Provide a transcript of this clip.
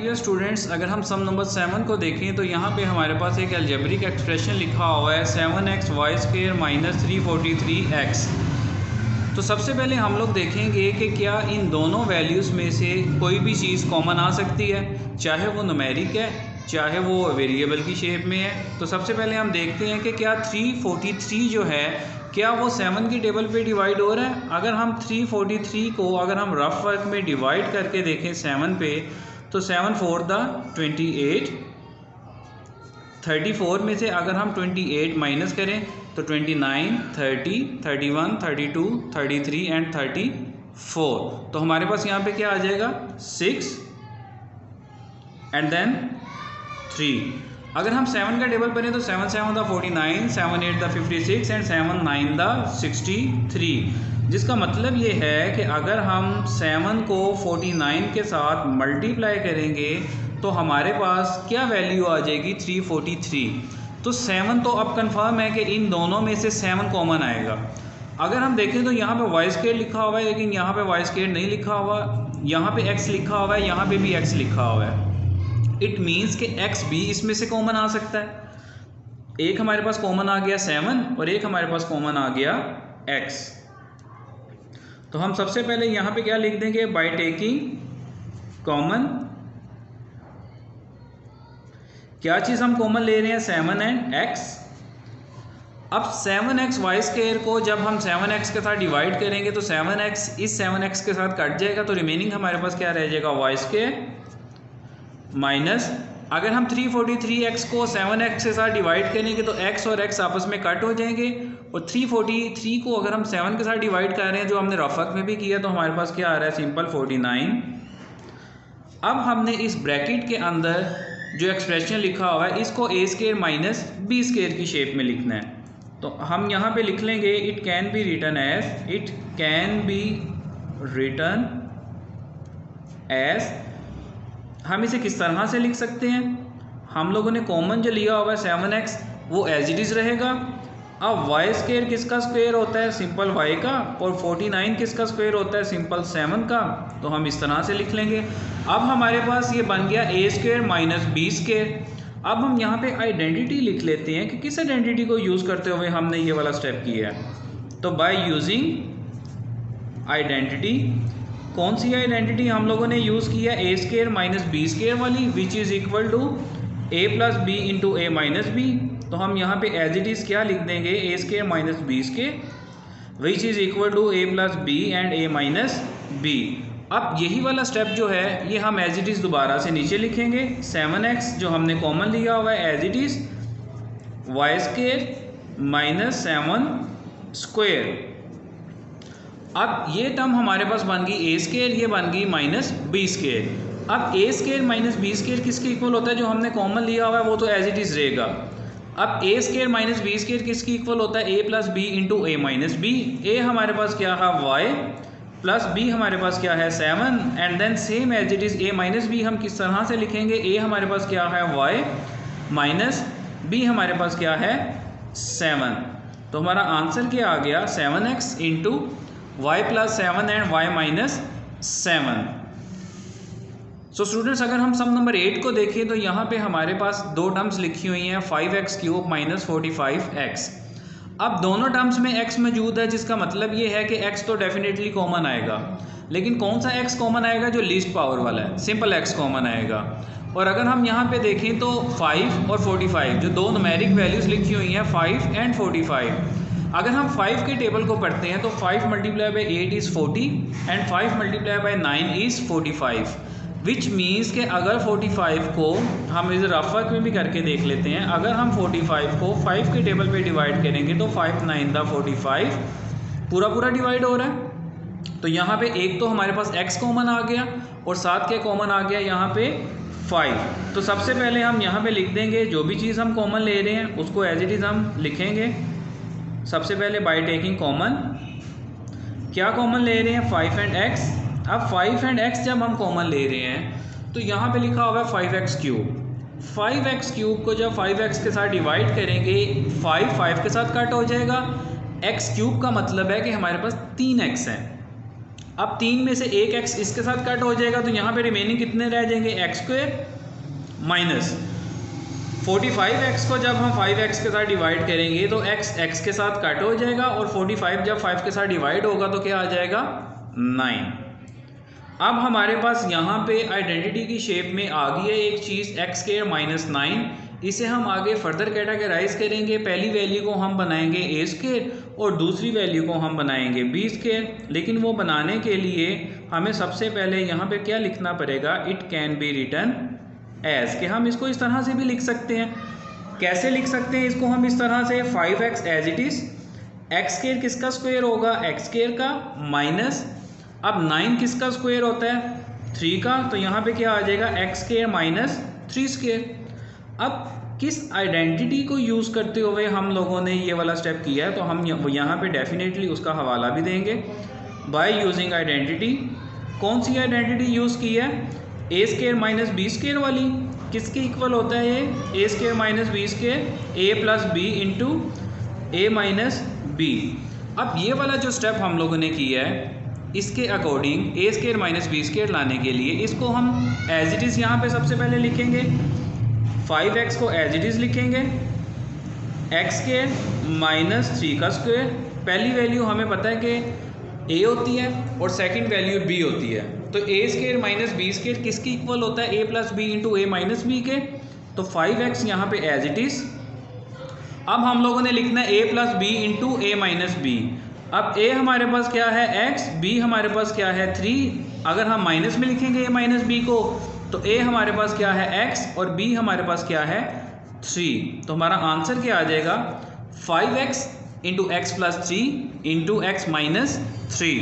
Dear students, अगर हम सम number 7 को देखें तो यहाँ पे हमारे पास एक अलजेब्रिक एक्सप्रेशन लिखा हुआ है 7x² माइनस 343x। तो सबसे पहले हम लोग देखेंगे कि क्या इन दोनों वैल्यूज़ में से कोई भी चीज़ कॉमन आ सकती है, चाहे वो न्यूमेरिक है चाहे वो वेरिएबल की शेप में है। तो सबसे पहले हम देखते हैं कि क्या 343 जो है क्या वो 7 की टेबल पे डिवाइड हो रहा है। अगर हम 343 को अगर हम रफ वर्क में डिवाइड करके देखें 7 पे, तो 7 4 द 28, 34 में से अगर हम 28 माइनस करें तो 29, 30, 31, 32, 33 एंड 34। तो हमारे पास यहाँ पे क्या आ जाएगा 6 एंड देन 3। अगर हम 7 का टेबल बने तो 7 7 द 49, 7 8 द 56 एंड 7 9 द 63। जिसका मतलब ये है कि अगर हम 7 को 49 के साथ मल्टीप्लाई करेंगे तो हमारे पास क्या वैल्यू आ जाएगी 343। तो 7 तो अब कंफर्म है कि इन दोनों में से 7 कॉमन आएगा। अगर हम देखें तो यहाँ पे y² लिखा हुआ है, लेकिन यहाँ पे y² नहीं लिखा हुआ, यहाँ पे x लिखा हुआ है, यहाँ पे भी x लिखा हुआ है। इट मीन्स कि x भी इसमें से कॉमन आ सकता है। एक हमारे पास कॉमन आ गया 7 और एक हमारे पास कॉमन आ गया x। तो हम सबसे पहले यहाँ पे क्या लिख देंगे, बाय टेकिंग कॉमन। क्या चीज़ हम कॉमन ले रहे हैं 7 एंड x। अब 7x² को जब हम 7x के साथ डिवाइड करेंगे तो 7x इस 7x के साथ कट जाएगा, तो रिमेनिंग हमारे पास क्या रह जाएगा y² माइनस। अगर हम 343x को 7x के साथ डिवाइड करेंगे तो x और x आपस में कट हो जाएंगे, और 343 को अगर हम 7 के साथ डिवाइड कर रहे हैं जो हमने रफक में भी किया, तो हमारे पास क्या आ रहा है सिंपल 49। अब हमने इस ब्रैकेट के अंदर जो एक्सप्रेशन लिखा हुआ है इसको a² माइनस b² की शेप में लिखना है। तो हम यहाँ पे लिख लेंगे it can be written as. हम इसे किस तरह से लिख सकते हैं, हम लोगों ने कॉमन जो लिया हुआ है 7x वो एज इट इज़ रहेगा। अब y² किसका स्क्वायर होता है, सिंपल y का, और 49 किसका स्क्वायर होता है, सिंपल 7 का। तो हम इस तरह से लिख लेंगे। अब हमारे पास ये बन गया a² माइनस b²। अब हम यहाँ पे आइडेंटिटी लिख लेते हैं कि किस आइडेंटिटी को यूज़ करते हुए हमने ये वाला स्टेप किया है। तो बाय यूजिंग आइडेंटिटी, कौन सी आइडेंटिटी हम लोगों ने यूज़ किया, a² माइनस b² वाली, which is equal to a plus b into a minus b। तो हम यहाँ पे एज इट इज़ क्या लिख देंगे, a² minus b², which is equal to a plus b and a minus b। अब यही वाला स्टेप जो है ये हम एज इट इज़ दोबारा से नीचे लिखेंगे। 7x जो हमने कॉमन लिया हुआ है as it is y² minus 7²। अब ये टर्म हमारे पास बन गई a², ये बन गई माइनस b²। अब a² माइनस b² किसके इक्वल होता है, जो हमने कॉमन लिया हुआ है वो तो एज इट इज़ रहेगा। अब a² माइनस b² किसके इक्वल होता है, a plus b into a minus b। a हमारे पास क्या है y, प्लस b हमारे पास क्या है 7, and then same as it is a minus b हम किस तरह से लिखेंगे, a हमारे पास क्या है y माइनस b हमारे पास क्या है 7। तो हमारा आंसर क्या आ गया 7x into y plus 7 and y minus 7। So students, अगर हम सम नंबर 8 को देखें तो यहाँ पे हमारे पास दो टर्म्स लिखी हुई हैं 5x³ माइनस 45x। अब दोनों टर्म्स में x मौजूद है, जिसका मतलब ये है कि x तो डेफिनेटली कॉमन आएगा, लेकिन कौन सा x कॉमन आएगा, जो लीस्ट पावर वाला है, सिंपल x कॉमन आएगा। और अगर हम यहाँ पे देखें तो 5 और 45 जो दो न्यूमेरिक वैल्यूज़ लिखी हुई हैं 5 एंड 45, अगर हम 5 के टेबल को पढ़ते हैं तो 5 multiply by 8 is 40 and 5 multiply by 9 is 45, which means के अगर 45 को हम इस रफ वर्क में भी करके देख लेते हैं। अगर हम 45 को 5 के टेबल पे डिवाइड करेंगे तो 5 9 द 45 पूरा डिवाइड हो रहा है। तो यहाँ पे एक तो हमारे पास x कॉमन आ गया और साथ के कॉमन आ गया यहाँ पे 5। तो सबसे पहले हम यहाँ पे लिख देंगे जो भी चीज़ हम कॉमन ले रहे हैं उसको एज इट इज़ हम लिखेंगे। सबसे पहले बाय टेकिंग कॉमन, क्या कॉमन ले रहे हैं 5 एंड x। अब 5 एंड x जब हम कॉमन ले रहे हैं तो यहाँ पे लिखा हुआ है 5x³। 5x³ को जब 5x के साथ डिवाइड करेंगे 5 के साथ कट हो जाएगा। x³ का मतलब है कि हमारे पास 3x है। अब 3 में से एक x इसके साथ कट हो जाएगा, तो यहाँ पे रिमेनिंग कितने रह जाएंगे, एक्स स्क्वायर माइनस 45x को जब हम 5x के साथ डिवाइड करेंगे तो x के साथ कट हो जाएगा, और 45 जब 5 के साथ डिवाइड होगा तो क्या आ जाएगा, 9। अब हमारे पास यहाँ पे आइडेंटिटी की शेप में आ गई है एक चीज़ x स्क्वायर माइनस 9। इसे हम आगे फर्दर कैटेगराइज करेंगे। पहली वैल्यू को हम बनाएंगे a स्क्वायर और दूसरी वैल्यू को हम बनाएंगे b स्क्वायर। लेकिन वो बनाने के लिए हमें सबसे पहले यहाँ पे क्या लिखना पड़ेगा, it can be written as, कि हम इसको इस तरह से भी लिख सकते हैं। कैसे लिख सकते हैं इसको हम इस तरह से, 5x as it is, x square किसका स्क्वायर होगा, एक्स स्क्वायर का, माइनस अब 9 किसका स्क्वायर होता है, 3 का, तो यहाँ पे क्या आ जाएगा, एक्स स्क्वायर माइनस 3 स्क्वायर। अब किस आइडेंटिटी को यूज़ करते हुए हम लोगों ने ये वाला स्टेप किया है, तो हम यहाँ पे डेफिनेटली उसका हवाला भी देंगे। बाय यूजिंग आइडेंटिटी, कौन सी आइडेंटिटी यूज़ की है, ए स्क्वायर माइनस बी स्क्वायर वाली। किसके इक्वल होता है ये, ए square minus b square, A plus b into a minus b. अब ये वाला जो स्टेप हम लोगों ने किया है, इसके अकॉर्डिंग ए स्क्वायर माइनस बी स्क्वायर लाने के लिए इसको हम एज इट इज़ यहाँ पे सबसे पहले लिखेंगे, 5x को एज इट इज़ लिखेंगे, एक्स स्क्वायर माइनस 3 का स्क्वायर। पहली वैल्यू हमें पता है कि a होती है और सेकंड वैल्यू b होती है, तो a square minus b square किसके इक्वल होता है, a plus b into a minus b के। तो 5x यहाँ पे एज इट इज़। अब हम लोगों ने लिखना है a plus b into a minus b. अब a हमारे पास क्या है x, b हमारे पास क्या है 3। अगर हम माइनस में लिखेंगे a माइनस बी को, तो a हमारे पास क्या है x और b हमारे पास क्या है 3। तो हमारा आंसर क्या आ जाएगा, 5x into x plus 3 into x minus 3।